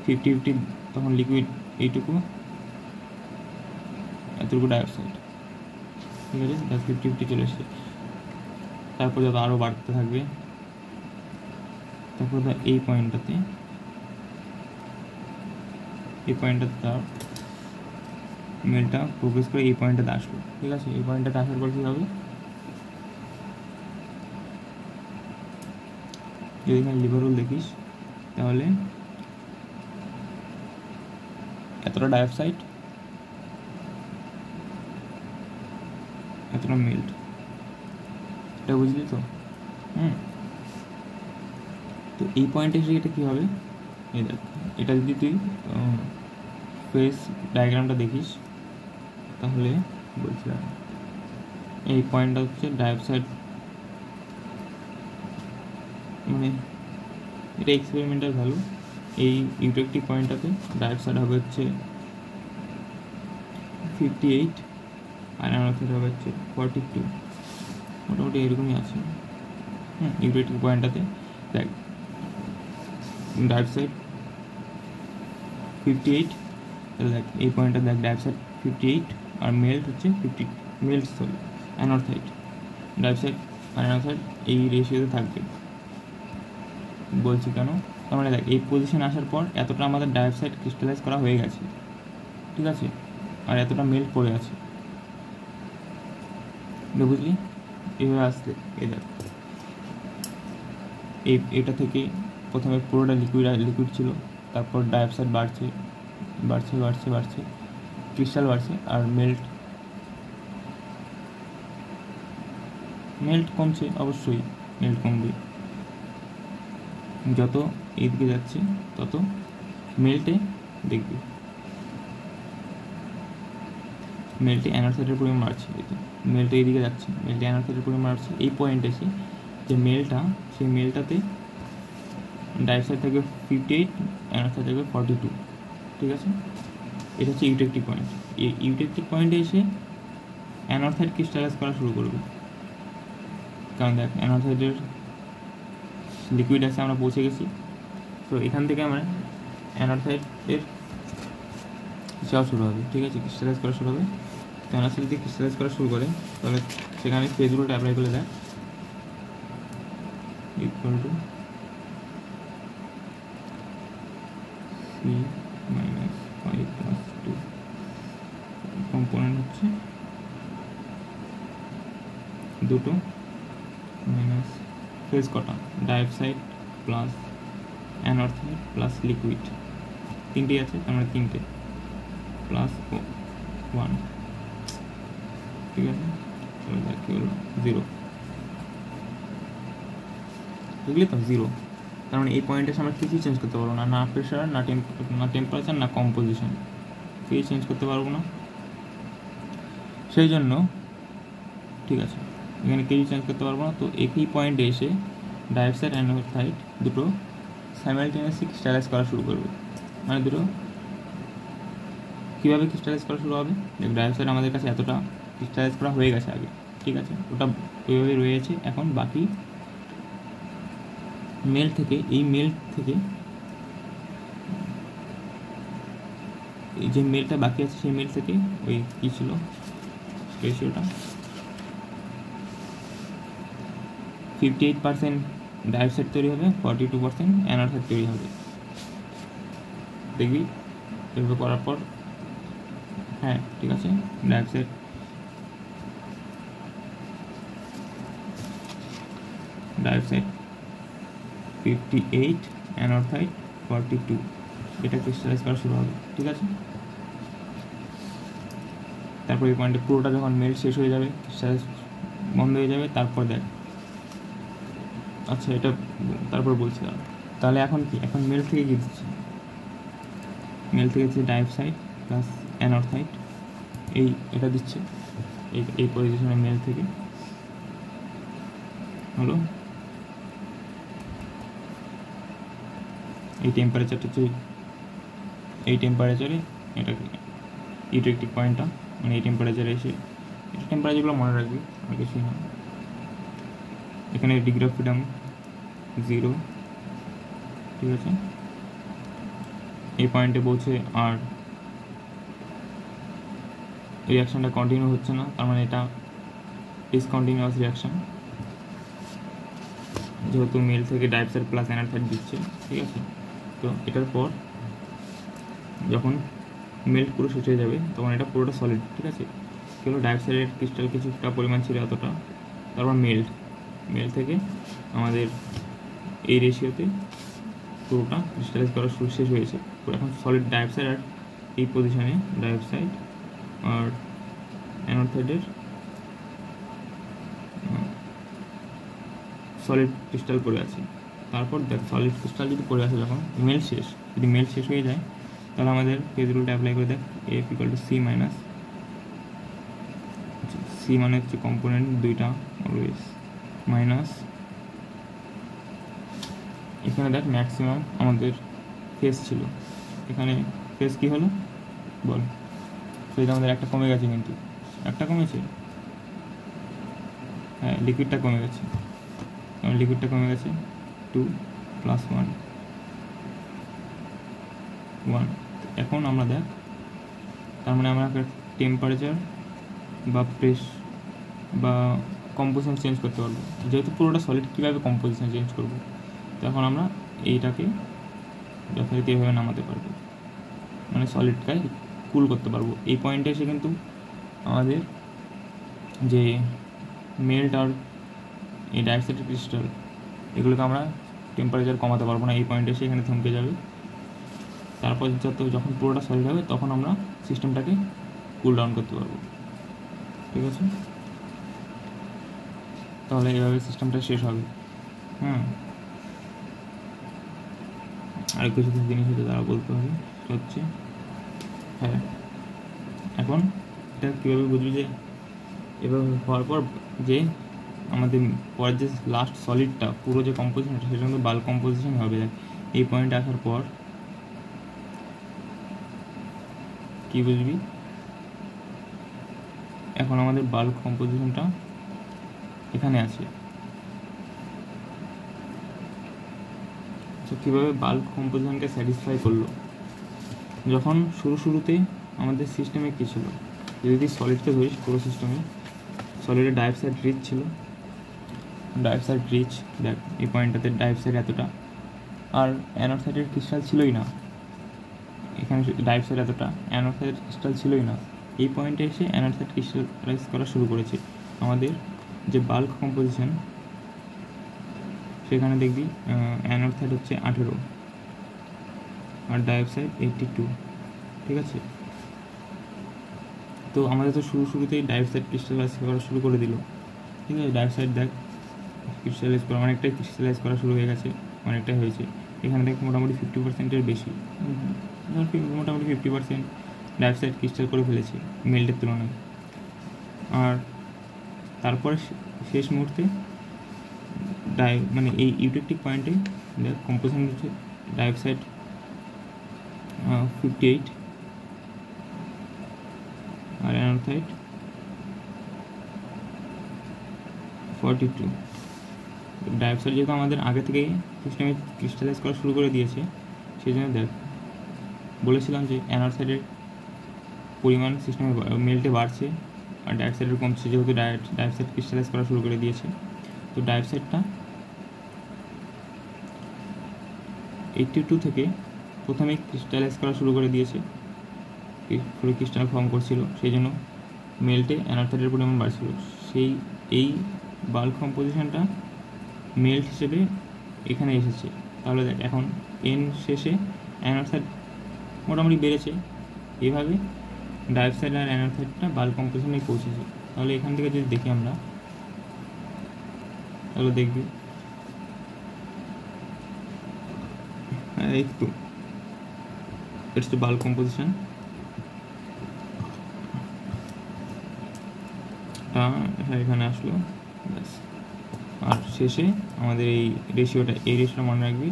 50-50, তখন লিকুইড এইটুকু, এতটুকু ডাইঅক্সাইড, ঠিক আছে, দেখ 50-50 চলে এসেছে। তারপর যত আরও বাড়তে থাকবে, তারপর দেখ এই পয়েন্টটাতে, এই পয়েন্টটাতে তার মেলটা প্রোগ্রেস করে এই পয়েন্টটাতে আসলো, ঠিক আছে। এই পয়েন্টটাতে আসার পর কী হবে, যদি এখানে লিভারোল দেখিস তাহলে এতটা ডাইঅক্সাইড, এতটা মেল্ট, এটা বুঝলি তো? তো এই পয়েন্টে এসে এটা কী হবে, এই দেখ, এটা যদি তুই ফেস ডায়াগ্রামটা দেখিস তাহলে বলছিলাম এই পয়েন্টটা হচ্ছে ডাইঅক্সাইড, মানে এটা এক্সপেরিমেন্টাল ভ্যালু। এই ইউটেকটিভ পয়েন্টটাতে ডাইঅক্সাইড হবে হচ্ছে 58 আর অ্যানোথেট হবে হচ্ছে 42, মোটামুটি এরকমই আছে। ইউটেকটিভ পয়েন্টটাতে দেখ ডাইঅক্সাইড 58, তাহলে দেখ এই পয়েন্টটা দেখ ডাইঅক্সাইড 58 আর মেল্ট হচ্ছে 50, মেল্ট সরি অ্যানোথেট, ডাইঅক্সাইড আর অ্যানোথেট এই রেশিওতে থাকবে। বলছি কেন, তার মানে দেখ এই পজিশনে আসার পর এতটা আমাদের ডাইঅক্সাইড ক্রিস্টালাইজ করা হয়ে গেছে, ঠিক আছে, আর এতটা মেল্ট পড়ে আছে, বুঝলি? এভাবে আসতে এই দেখ এটা থেকে প্রথমে পুরোটা লিকুইড ছিল, তারপর ডাইঅক্সাইড বাড়ছে বাড়ছে বাড়ছে বাড়ছে, ক্রিস্টাল বাড়ছে, আর মেল্ট কমছে, অবশ্যই মেল্ট কমবে, যত এইদিকে যাচ্ছে তত মেল্টে দেখবি মেল্টে অ্যানোথেটের পরিমাণ বাড়ছে, মেল্টে এইদিকে যাচ্ছে, মেল্টে অ্যানোথেটের পরিমাণ বাড়ছে। এই পয়েন্টে এসে যে মেলটা, সেই মেলটাতে ডাইঅক্সাইড থাকবে 58, অ্যানোথেট থাকবে 42, ঠিক আছে। এটা হচ্ছে ইউটেকটিভ পয়েন্ট। এই ইউটেকটিভ পয়েন্টে এসে অ্যানোথেট ক্রিস্টালাইজ করা শুরু করবে, কারণ দেখ অ্যানোথেটের লিকুইড আছে, আমরা পৌঁছে গেছি। তো এখান থেকে আমরা অ্যানোথেটের যাওয়া শুরু হবে, ঠিক আছে, ক্রিস্টালাইজ করা শুরু হবে। তো অ্যানোথেট যদি ক্রিস্টালাইজ করা শুরু করে তাহলে সেখানে ফেজগুলোটা অ্যাপ্লাই করে দেয়, ইকুয়াল টু C-5+2, কম্পোনেন্ট হচ্ছে দুটো মাইনাস ফেজ কটা, ডাইঅক্সাইড প্লাস অ্যানোথেট প্লাস লিকুইড, তিনটেই আছে, তার মানে তিনটে প্লাস 1, ঠিক আছে। চলো দেখ কী হলো, 0, বুঝলি তো, 0। তার মানে এই পয়েন্টে আমরা কিছুই চেঞ্জ করতে পারবো না, না প্রেশার, না টেম্পারেচার, না কম্পোজিশন, কিছুই চেঞ্জ করতে পারবো না। সেই জন্য ঠিক আছে, এখানে কিছুই চেঞ্জ করতে পারবো না। তো একই পয়েন্টে এসে ডাইঅক্সাইড অ্যানোথেট দুটো সাইমালটেনিয়াসলি ক্রিস্টালাইজ করা শুরু করবে, মানে দুটো কীভাবে ক্রিস্টালাইজ করা শুরু হবে, ডাইঅক্সাইড আমাদের কাছে এতটা ক্রিস্টালাইজ করা হয়ে গেছে আগে, ঠিক আছে, ওটা ওইভাবে রয়েছে। এখন বাকি মেল থেকে, এই যে মেলটা বাকি আছে সেই মেল থেকে ওই কী ছিল রেশিওটা, 58% ডাইঅক্সাইড তৈরি হবে, 42% অ্যানোথেট তৈরি হবে। দেখবি এভাবে করার পর, হ্যাঁ ঠিক আছে, ডাইঅক্সাইড ডাইঅক্সাইড 58, অ্যানোথেট 42, এটা ক্রিস্টালাইজ করা শুরু হবে, ঠিক আছে। তারপর এই পয়েন্টে পুরোটা যখন মেল্ট শেষ হয়ে যাবে, ক্রিস্টালাইজ বন্ধ হয়ে যাবে, তারপর দেখ আচ্ছা এটা তারপর বলছি। তাহলে এখন কি, এখন মেল থেকে কি দিচ্ছি, মেল থেকে হচ্ছে ডাইঅক্সাইড প্লাস অ্যানথ্রাইড, এটা দিচ্ছে এই পজিশনে মেল থেকে হলো। এই টেম্পারেচারটা হচ্ছে, এই টেম্পারেচারে এটা ইউটেকটিক পয়েন্টটা, মানে এই টেম্পারেচারে এসে, এটা টেম্পারেচারগুলো মনে রাখবি আর কিছুই না। এখানে ডিগ্রি অফ ফ্রিডম 0, ঠিক আছে। এই পয়েন্টে পৌঁছে আর রিয়াকশানটা কন্টিনিউ হচ্ছে না, তার মানে এটা ডিসকন্টিনিউয়াস রিয়াকশান, যেহেতু মেল থেকে ডাইঅক্সাইড প্লাস অ্যানথ্রাইড দিচ্ছে, ঠিক আছে। তো এটার পর যখন মেল্ট পুরো শেষ হয়ে যাবে তখন এটা পুরোটা সলিড, ঠিক আছে। কেবল ডাইঅক্সাইডের ক্রিস্টাল কিছুটা পরিমাণ ছিল এতটা, তারপর মেল্ট থেকে আমাদের এই রেশিওতে পুরোটা ক্রিস্টালাইজ করা শেষ হয়েছে। এখন সলিড ডাইঅক্সাইড আর এই পজিশনে ডাইঅক্সাইড আর অ্যানথ্রাইডের সলিড ক্রিস্টাল পড়ে আছে। তারপর দেখ সলিড ক্রিস্টাল যদি পড়ে আছে, যখন যদি মেল শেষ হয়ে যায়, তাহলে আমাদের ফেজ রুলটা অ্যাপ্লাই করে দেখ, F equal to C minus, C মানে হচ্ছে কম্পোনেন্ট দুইটা অলওয়েজ, মাইনাস এখানে দেখ ম্যাক্সিমাম আমাদের ফেজ ছিল, এখানে ফেজ কী হলো বল, ফেজ আমাদের একটা কমে গেছে, কিন্তু একটা কমেছে, হ্যাঁ লিকুইডটা কমে গেছে, কারণ লিকুইডটা কমে গেছে 2 + 1 1। এখন আমরা দেখ, তার মানে আমরা একটা টেম্পারেচার বা প্রেস বা কম্পোজিশন চেঞ্জ করতে পারবো, যেহেতু পুরোটা সলিড কীভাবে কম্পোজিশন চেঞ্জ করবো, তো এখন আমরা এইটাকে যথারীতি এভাবে নামাতে পারবো, মানে সলিডটাকে কুল করতে পারবো। এই পয়েন্টে এসে কিন্তু আমাদের যে মেল্ট আর এই ডাইঅক্সাইডের ক্রিস্টাল, এগুলোকে আমরা টেম্পারেচার কমাতে পারবো না, এই পয়েন্টে এসে এখানে থমকে যাবে। তারপর যখন পুরোটা সলিড হবে তখন আমরা সিস্টেমটাকে কুল ডাউন করতে পারবো, ঠিক আছে। তাহলে এইভাবে সিস্টেমটা শেষ হবে। আর কিছু জিনিস হচ্ছে তারা বলতে হবে হচ্ছে, হ্যাঁ এখন এটা কীভাবে বুঝবি যে এভাবে হওয়ার পর যে আমাদের পরের যে লাস্ট সলিডটা পুরো যে কম্পোজিশনটা, সেটা কিন্তু বাল্ক কম্পোজিশন হবে। এই পয়েন্টে আসার পর কী বুঝবি, এখন আমাদের বাল্ক কম্পোজিশনটা এখানে আছে। তো কীভাবে বাল্ক কম্পোজিশনকে স্যাটিসফাই করলো, যখন শুরুতে আমাদের সিস্টেমে কী ছিল, যদি সলিডকে ধরিস, পুরো সিস্টেমে সলিডের ডাইঅক্সাইড রিচ ছিল, ডাইঅক্সাইড রিচ দেখ এই পয়েন্টটাতে ডাইঅক্সাইড এতটা, আর অ্যানথ্রাইডের ক্রিস্টাল ছিলই না, এখানে ডাইঅক্সাইড এতটা, অ্যানথ্রাইডের ক্রিস্টাল ছিলই না। এই পয়েন্টে এসে অ্যানথ্রাইড ক্রিস্টালাইজ করা শুরু করেছে। আমাদের যে বাল্ক কম্পোজিশন, সেখানে দেখবি অ্যানথ্রাইড হচ্ছে 18 আর ডাইঅক্সাইড 82, ঠিক আছে। তো আমাদের তো শুরুতেই ডাইঅক্সাইড ক্রিস্টালাইজ করা শুরু করে দিল, ঠিক আছে। ডাইঅক্সাইড দেখ ক্রিস্টালাইজ করা অনেকটাই ক্রিস্টালাইজ করা শুরু হয়ে গেছে, অনেকটাই হয়েছে। এখানে দেখ মোটামুটি 50%-এর বেশি, মোটামুটি 50% ডাইঅক্সাইড ক্রিস্টাল করে ফেলেছে মেল্টের তুলনায়। আর তারপরে শেষ মুহূর্তে মানে এই ইউটেকটিক পয়েন্টে দেখ কম্পোজিশন হচ্ছে ডাইঅক্সাইড 58 আর অ্যানথ্রাইড 42। ডাইঅক্সাইড যেহেতু আমাদের আগে থেকেই সিস্টেমে ক্রিস্টালাইজ করা শুরু করে দিয়েছে, সেই জন্য দেখ বলেছিলাম যে অ্যানথ্রাইডের পরিমাণ সিস্টেমে মেল্টে বাড়ছে আর ডাইঅক্সাইডের কমছে, যেহেতু ডাইঅক্সাইড ক্রিস্টালাইজ করা শুরু করে দিয়েছে। তো ডাইঅক্সাইডটা 82 থেকে প্রথমেই ক্রিস্টালাইজ করা শুরু করে দিয়েছে, পুরো ক্রিস্টাল ফর্ম করছিল, সেই জন্য মেল্টে অ্যানথ্রাইডের পরিমাণ বাড়ছিল। এই বাল্ক কম্পোজিশনটা মেল্ট হিসেবে এখানে এসেছে। তাহলে দেখ এখন এন শেষে অ্যানথ্রাইড মোটামুটি বেড়েছে, এইভাবে ডাইঅক্সাইড আর অ্যানথ্রাইডটা বাল্ক কম্পোজিশনে পৌঁছেছে। তাহলে এখান থেকে যদি দেখি আমরা, তাহলে দেখবি একটু ইটস টু বাল্ক কম্পোজিশন এখানে আসলো ব্যাস। আর শেষে আমাদের এই রেশিওটা মনে রাখবি,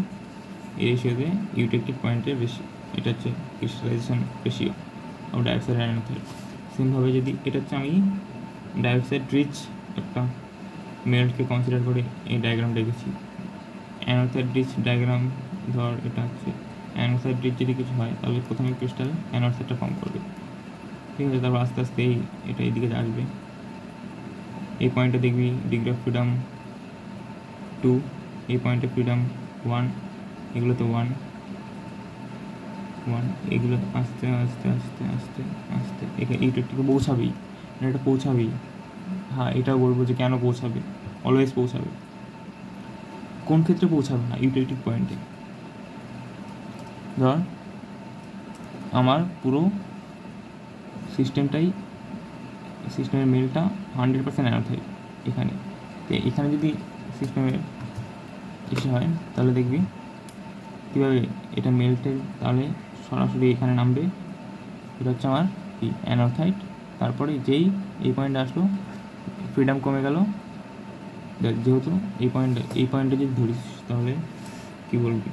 এই রেশিওতে ইউটেকটিক পয়েন্টের বেশি, এটা হচ্ছে ক্রিস্টালাইজেশন রেশিও অফ ডাইঅক্সাইড অ্যানোথাইড। সেমভাবে যদি এটা হচ্ছে আমি ডাইঅক্সাইড রিচ একটা মেল্টকে কনসিডার করে এই ডায়াগ্রামটা এঁকেছি। অ্যানোথাইড রিচ ডায়াগ্রাম ধর এটা হচ্ছে অ্যানোথাইড রিচ যদি কিছু হয় তাহলে প্রথমে ক্রিস্টাল অ্যানোথাইডটা ফর্ম করবে, ঠিক আছে। তারপর আস্তে আস্তে এটা এইদিকে আসবে, এই পয়েন্টে দেখবি ডিগ্রি অফ ফ্রিডম 2, এই পয়েন্টে ফ্রিডম 1, এগুলো তো 1 1, এগুলো আস্তে আস্তে আস্তে আস্তে আস্তে এখানে ইউটেকটিকে পৌঁছাবেই, এটা পৌঁছাবেই। হ্যাঁ, এটাও বলবো যে কেন পৌঁছাবে, অলওয়েজ পৌঁছাবে। কোন ক্ষেত্রে পৌঁছাবে না? ইউটেকটিক পয়েন্টে। ধর আমার পুরো সিস্টেমের মেলটা 100% অ্যানোথাইড এখানে, তো এখানে যদি সিস্টেমের কিছু হয় তাহলে দেখবি কীভাবে এটা মেল্টের, তাহলে সরাসরি এখানে নামবে। এটা হচ্ছে আমার কি অ্যানোথাইড। তারপরে যেই এই পয়েন্টে আসলো ফ্রিডম কমে গেল, যেহেতু এই পয়েন্টে যদি ধরিস তাহলে কি বলবি,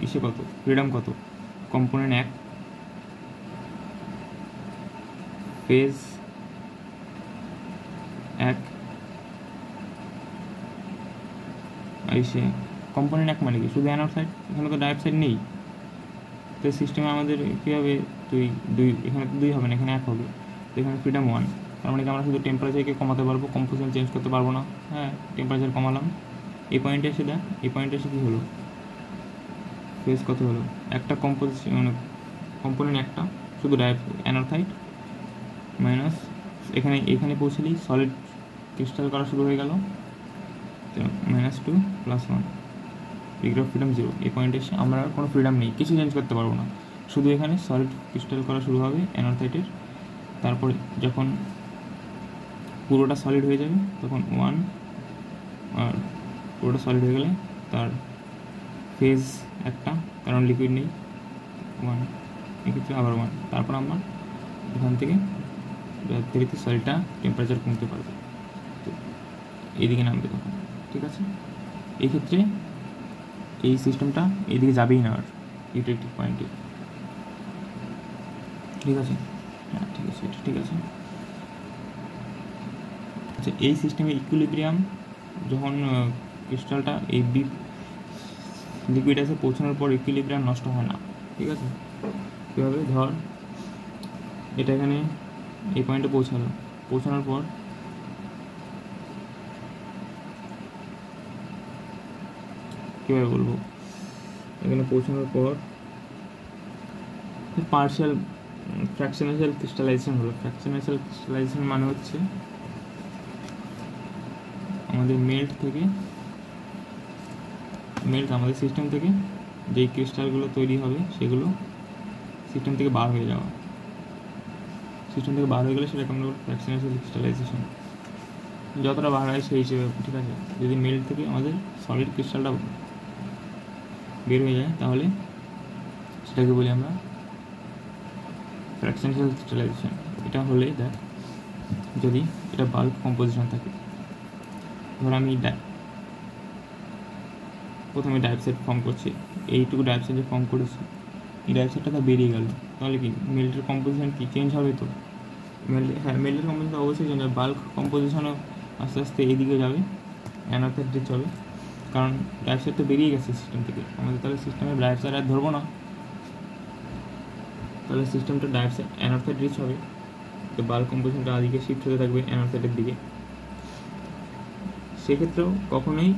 ইসে কত ফ্রিডম কত, কম্পোনেন্ট 1, ফেজ 1, এসে কম্পোনেন্ট 1 মানে কি শুধু অ্যানোথাইড, এখানে তো ডাইঅক্সাইড নেই। তো সিস্টেমে আমাদের কী হবে, 2 এখানে তো 2 হবে না, এখানে 1 হবে। তো এখানে ফ্রিডম 1, তার মানে কি আমরা শুধু টেম্পারেচারকে কমাতে পারবো, কম্পোজিশন চেঞ্জ করতে পারবো না। হ্যাঁ, টেম্পারেচার কমালাম, এই পয়েন্টে এসে দেখ, এই পয়েন্টে এসে কী হলো, ফেজ কত হলো, একটা কম্পোজিশন মানে কম্পোনেন্ট একটা শুধু অ্যানোথাইড মাইনাস এখানে পৌঁছলেই সলিড ক্রিস্টাল করা শুরু হয়ে গেল, -2 + 1, ডিগ্রি অফ ফ্রিডম 0। এই পয়েন্টে এসে আমরা আর কোনো ফ্রিডম নেই, কিছু চেঞ্জ করতে পারবো না, শুধু এখানে সলিড ক্রিস্টাল করা শুরু হবে অ্যানোথাইডের। তারপরে যখন পুরোটা সলিড হয়ে যাবে তখন 1, আর পুরোটা সলিড হয়ে গেলে তার ফেজ একটা, কারণ লিকুইড নেই, 1, এক্ষেত্রে আবার 1। তারপর আমার এখান থেকে ধীরে সলিডটা টেম্পারেচার কমতে পারবে, তো এইদিকে নামবে তখন, ঠিক আছে। এই ক্ষেত্রে এই সিস্টেমটা এইদিকে যাবেই না আর ইউটেকটিক পয়েন্টে, ঠিক আছে। হ্যাঁ, ঠিক আছে, এটা ঠিক আছে। আচ্ছা, এই সিস্টেমে ইকুইলিব্রিয়াম যখন ক্রিস্টালটা এই লিকুইডাসে পৌঁছানোর পর ইকুইলিব্রিয়াম নষ্ট হয় না, ঠিক আছে। কীভাবে, ধর এটা এখানে এই পয়েন্টে পৌঁছানোর পর কীভাবে বলবো, এখানে পৌঁছানোর পর পার্শিয়াল ফ্র্যাকশনাল ক্রিস্টালাইজেশন হলো। ফ্র্যাকশনাল ক্রিস্টালাইজেশন মানে হচ্ছে আমাদের আমাদের সিস্টেম থেকে যেই ক্রিস্টালগুলো তৈরি হবে সেগুলো সিস্টেম থেকে বার হয়ে যাওয়া, সিস্টেম থেকে বার হয়ে গেলে সেটাকে আমরা বলি ফ্র্যাকশনাল ক্রিস্টালাইজেশন। যতটা বার হয় সেই হিসেবে, ঠিক আছে। যদি মেল্ট থেকে আমাদের সলিড ক্রিস্টালটা বের হয়ে যায় তাহলে সেটাকে বলি আমরা ফ্র্যাকশনাল ক্রিস্টালাইজেশন। এটা হলে দেখ, যদি এটা বাল্ক কম্পোজিশন থাকে, ধর আমি প্রথমে ডাইঅক্সাইড ফর্ম করছি, এইটুকু ডাইঅক্সাইড ফর্ম করেছি, এই ডাইঅক্সাইডটা তো বেরিয়ে গেল, তাহলে কি মেল্টের কম্পোজিশন কি চেঞ্জ হবে? তো মেল্টের কম্পোজিশন অবশ্যই চেঞ্জ হবে। বাল্ক কম্পোজিশনও আস্তে আস্তে এইদিকে যাবে, অ্যানোথাইড রিচ হবে, কারণ ডাইঅক্সাইড তো বেরিয়ে গেছে সিস্টেম থেকে আমাদের, তাহলে সিস্টেমে ডাইঅক্সাইড আর ধরবো না, তাহলে সিস্টেমটা অ্যানোথাইড রিচ হবে। তো বাল্ক কম্পোজিশনটা আদিকে শিফট হতে থাকবে অ্যানোথাইডের দিকে। সেক্ষেত্রেও কখনোই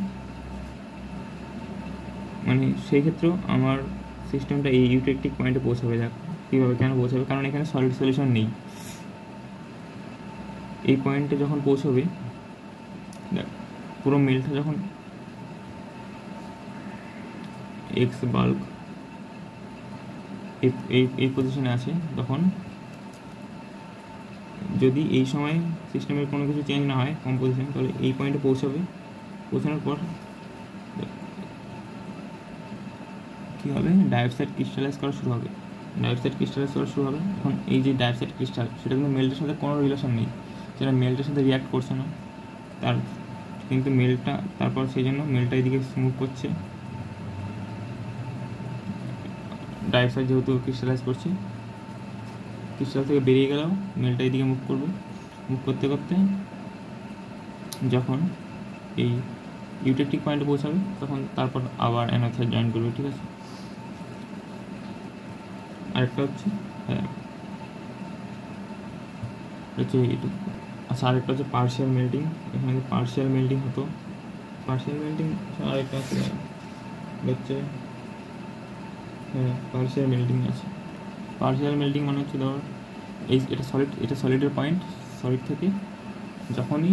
সেক্ষেত্রেও আমার সিস্টেমটা এই ইউটেকটিক পয়েন্টে পৌঁছাবে। দেখ কীভাবে, কেন পৌঁছাবে, কারণ এখানে সলিড সলিউশন নেই। এই পয়েন্টে যখন পৌঁছবে, দেখ পুরো মেলটা যখন এক্স বাল্ক এই পজিশনে আছে, তখন যদি এই সময় সিস্টেমের কোনো কিছু চেঞ্জ না হয় কম্পোজিশন, তাহলে এই পয়েন্টে পৌঁছানোর পর কী হবে, ডাইঅক্সাইড ক্রিস্টালাইজ করা শুরু হবে। এখন এই যে ডাইঅক্সাইড ক্রিস্টাল, সেটা কিন্তু মেল্টের সাথে কোনো রিলেশন নেই, সেটা মেল্টের সাথে রিয়াক্ট করছে না, তার কিন্তু মেল্টটা তারপর সেই জন্য মেল্টটা এদিকে মুভ করছে। ডাইঅক্সাইড যেহেতু ক্রিস্টালাইজ করছে, ক্রিস্টাল থেকে বেরিয়ে গেলেও মেলটা এদিকে মুভ করবে। মুভ করতে করতে যখন এই ইউটেকটিক পয়েন্টে পৌঁছাবে, তখন তারপর আবার অ্যানোথ্রাইড জয়েন করবে। ঠিক আছে, আরেকটা হচ্ছে আচ্ছা, আরেকটা হচ্ছে পার্শিয়াল মেল্টিং। এখানে পার্শিয়াল মেল্টিং হতো, আরেকটা আছে হচ্ছে পার্শিয়াল মেল্টিং আছে। পার্শিয়াল মেল্টিং মানে হচ্ছে ধর এটা সলিডের পয়েন্ট, সলিড থেকে যখনই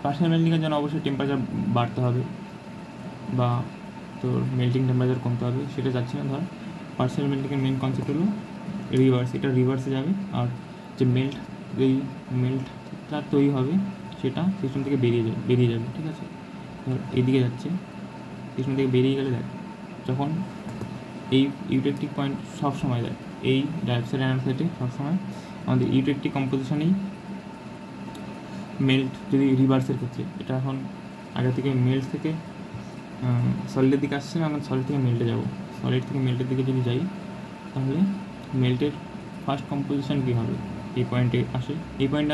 পার্শিয়াল মেল্টিংয়ের জন্য অবশ্যই টেম্পারেচার বাড়তে হবে বা তোর মেল্টিং টেম্পারেচার কমতে হবে, সেটা যাচ্ছে না। ধর পার্শিয়াল মেল্টিংয়ের মেন কনসেপ্ট হলো রিভার্স, এটা রিভার্সে যাবে, আর যে মেল্টটা তৈরি হবে সেটা সিস্টেম থেকে বেরিয়ে যাবে। ঠিক আছে, ধর এইদিকে যাচ্ছে, সিস্টেম থেকে বেরিয়ে গেলে দেখ, যখন এই ইউটেকটিক পয়েন্ট সবসময় দেখ, এই ডাইঅক্সাইড অ্যানোথ্রাইডে সবসময় আমাদের ইউটেকটিক কম্পোজিশনেই মেল্ট, যদি রিভার্সের ক্ষেত্রে এটা এখন আগে থেকে মেল্ট থেকে সলিডের দিকে আসছে না, আমরা সলিড থেকে মেল্টে যাব। সলিড থেকে মেল্টের দিকে যদি যাই, তাহলে মেল্টের ফার্স্ট কম্পোজিশন কী হবে, এই পয়েন্টে আসবে। এই পয়েন্টে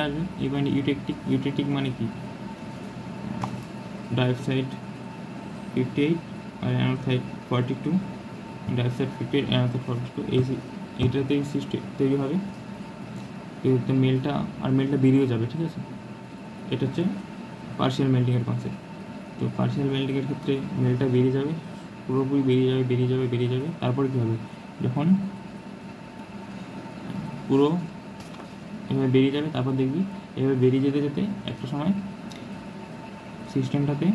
ইউটেকটিক মানে কি, ডাইঅক্সাইড 58 আর অ্যানোথ্রাইড 42, ডাইঅক্সাইড 58 অ্যানোথ্রাইড 42, এইটাতেই সিস্টেম তৈরি হবে। মেলটা বেরিয়ে যাবে। ঠিক আছে, এটা হচ্ছে পার্শিয়াল মেল্টিংয়ের কনসেপ্ট। তো পার্শিয়াল মেল্টিংয়ের ক্ষেত্রে মেলটা বেরিয়ে যাবে, পুরোপুরি বেরিয়ে যাবে। তারপরে কী হবে, যখন পুরো এভাবে বেরিয়ে যাবে, তারপর দেখবি এভাবে বেরিয়ে যেতে যেতে একটা সময় সিস্টেমটাতে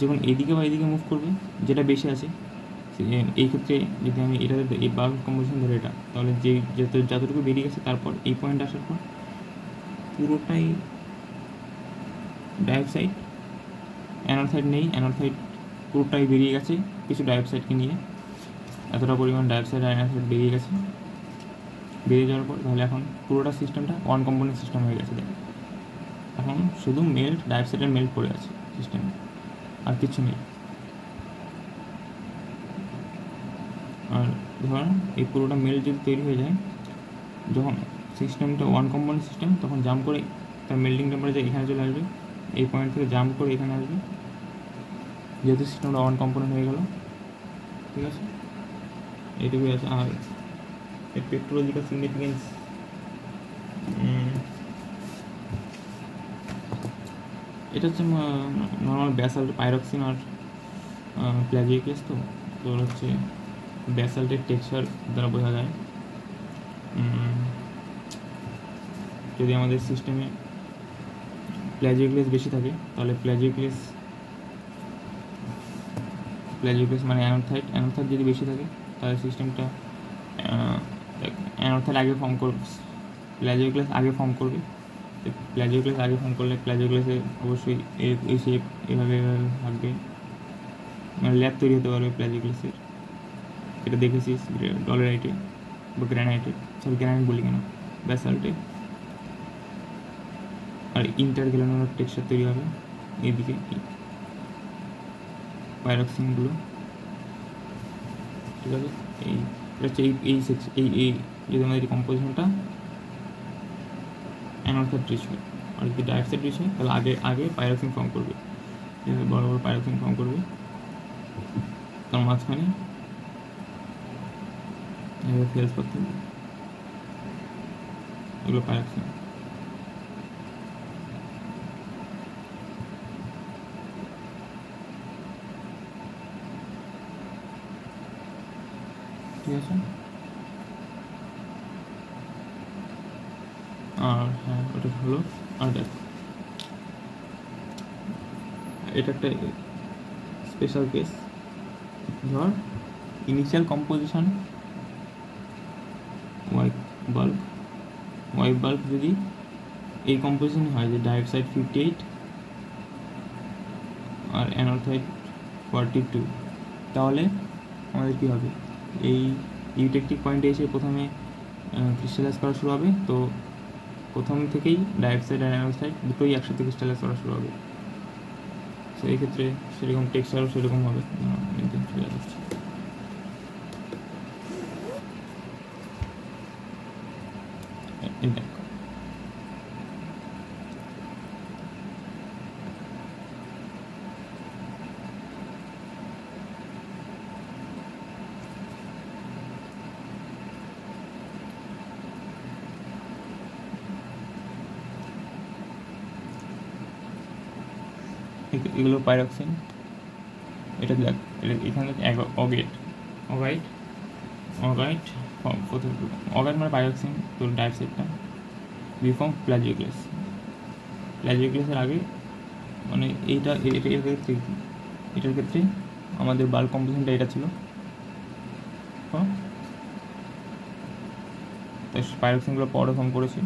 যখন এদিকে বা এদিকে মুভ করবে, যেটা বেশি আছে, এই ক্ষেত্রে যদি আমি এটাতে এই বাল্ক কম্পোজিশন ধরে এটা, তাহলে যতটুকু বেরিয়ে গেছে, তারপর এই পয়েন্ট আসার পর পুরোটাই ডাইঅক্সাইড, অ্যানোথ্রাইড নেই, অ্যানোথ্রাইড পুরোটাই বেরিয়ে গেছে কিছু ডাইঅক্সাইডকে নিয়ে, এতটা পরিমাণ ডাইঅক্সাইড আর অ্যানোথ্রাইড বেরিয়ে গেছে। বেরিয়ে যাওয়ার পর তাহলে এখন পুরোটা সিস্টেমটা ওয়ান কম্পোনেন্ট সিস্টেম হয়ে গেছে। এখন শুধু ডাইঅক্সাইডের মেল্ট পড়ে আছে সিস্টেমে, আর কিছু নেই। আর ধর এই পুরোটা মেল্ট যদি তৈরি হয়ে যায়, যখন সিস্টেমটা ওয়ান কম্পোনেন্ট সিস্টেম, তখন জাম্প করে তার মেল্টিং টেম্পারেচার এখানে চলে আসবে, এই পয়েন্ট থেকে জাম্প করে এখানে আসবে, যেহেতু সিস্টেমটা ওয়ান কম্পোনেন্ট হয়ে গেল। ঠিক আছে, এইটুকুই আছে। আর এর পেট্রোলজিক্যাল সিগনিফিকেন্স, এটা হচ্ছে নর্মাল ব্যাসাল্ট, পাইরক্সিন আর প্লাজিওক্লেস। তো তোর হচ্ছে ব্যাসাল্টের টেক্সচার দ্বারা বোঝা যায়। যদি আমাদের সিস্টেমে প্লাজিওক্লেস বেশি থাকে, তাহলে প্লাজিওক্লেস মানে অ্যানোথ্রাইড যদি বেশি থাকে, তাহলে সিস্টেমটা অ্যানোথ্রাইড আগে ফর্ম করবে, প্লাজিওক্লেস আগে ফর্ম করবে। প্লাজিওক্লেস আগে ফর্ম করলে প্লাজিওক্লেসে অবশ্যই এই শেপ এভাবে থাকবে, মানে ল্যাব তৈরি হতে পারবে প্লাজিওক্লেসের। এটা দেখেছিস ডলারাইটে বা গ্রানাইটে, গ্রানাইট বলি কেন, ব্যাসাল্টে। আর ইন্টারগ্রানুলার টেক্সচার তৈরি হবে এইদিকে পাইরক্সিনগুলো। ঠিক আছে, এই হচ্ছে এই যদি আমাদের কম্পোজিশনটা অ্যানোথ্রাইড রিচ হয়, আর যদি ডাইঅক্সাইড রিচ হয়, তাহলে আগে পাইরক্সিন ফর্ম করবে, বড় বড় পাইরক্সিন ফর্ম করবে, তার মাঝখানে ফেলস করতে হবে, এগুলো পাইরক্সিন। ঠিক আছে, আর হ্যাঁ ওটা হলো। আর দেখ, এটা একটা স্পেশাল কেস। ধর ইনিশিয়াল কম্পোজিশন ওয়াইট বাল্ব যদি এই কম্পোজিশন হয়, যে ডাইঅক্সাইড 58 আর অ্যানোথ্রাইড 42, তাহলে আমাদের কী হবে, এই ইউটেকটিক পয়েন্টে এসে প্রথমে ক্রিস্টালাইজ করা শুরু হবে। তো প্রথম থেকেই ডাইঅক্সাইড আর অ্যানোক্সাইড দুটোই একসাথে ক্রিস্টালাইজ করা শুরু হবে। তো এই ক্ষেত্রে সেরকম টেক্সচারও সেরকম হবে। চলে যাচ্ছে এগুলো পাইরক্সিন। এটা দেখ, এটা এখানে অগাইট অগাইট অগাইট অগাইট মানে পাইরক্সিন, তোর ডাইঅক্সাইডটা বিফর্ম প্লাজিওক্লাস। প্লাজিওক্লাসের আগে মানে এটার ক্ষেত্রে আমাদের বাল্ক কম্পোজিশনটা এটা ছিল, তাই পাইরক্সিনগুলো পরে ফর্ম করেছে।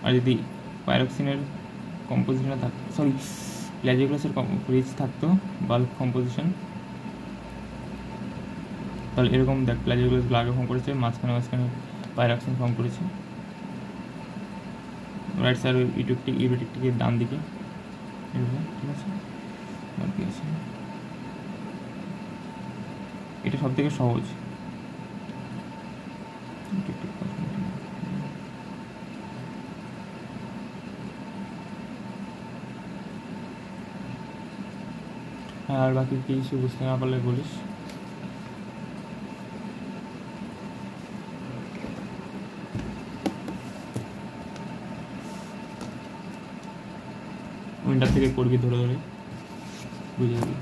আর যদি পাইরক্সিনের কম্পোজিশনে থাকতো, সরি প্লাজিওক্লাসের রিচ থাকতো বাল্ক কম্পোজিশন, তাহলে এরকম দেখ প্লাজিওক্লাসগুলো আগে ফর্ম করেছে, মাঝখানে পাইরক্সিন ফর্ম করেছে। রাইট সাইড ইউটেকটিকের ডান দিকে, ঠিক আছে। এটা সব থেকে সহজ। হ্যাঁ, আর বাকি কিছু বুঝতে না পারলে বলিস। উইন্ডার থেকে করবি ধরে ধরে, বুঝে যাবি।